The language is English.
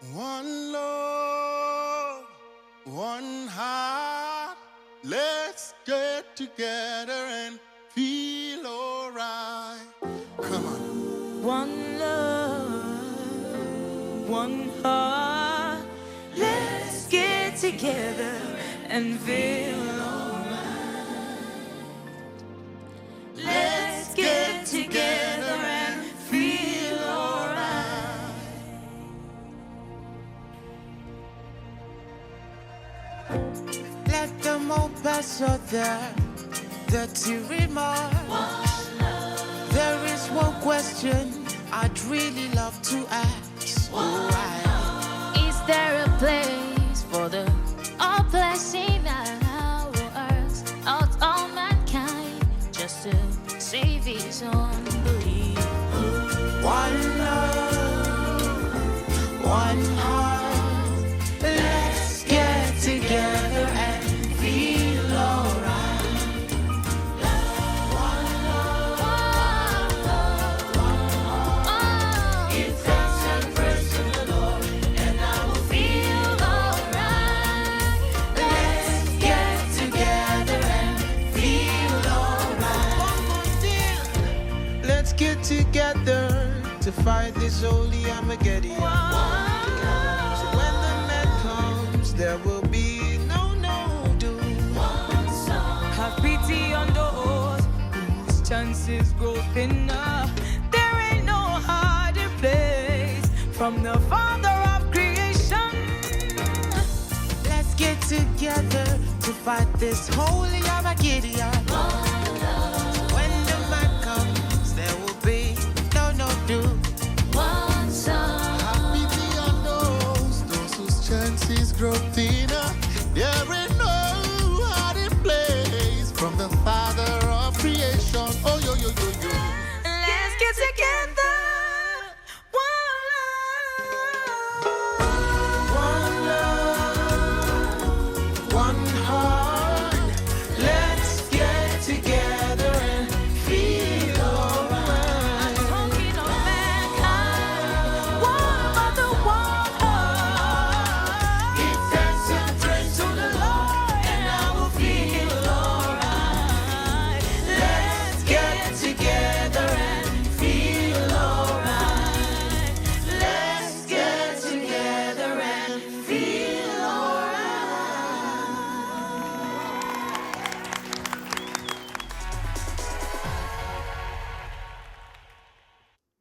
One love, one heart. Let's get together and feel alright. Come on. One love, one heart. Let's get together and feel alright. Let's get together and feel alright. Let them all pass out there, dirty remarks. There is one question I'd really love to ask. Why? Is there a place for the all blessing our earth, out all mankind, just to save his own belief? One love, one heart. Let's get together and feel alright. One love, one heart. Give thanks and praise to the Lord, and I will feel alright. Let's get together and feel alright. One more thing. Let's get together to fight this holy Armageddon. So when the man comes, there will be no doom. Have pity on those whose chances grow thinner. There ain't no harder place from the Father of creation. Let's get together to fight this holy Armageddon.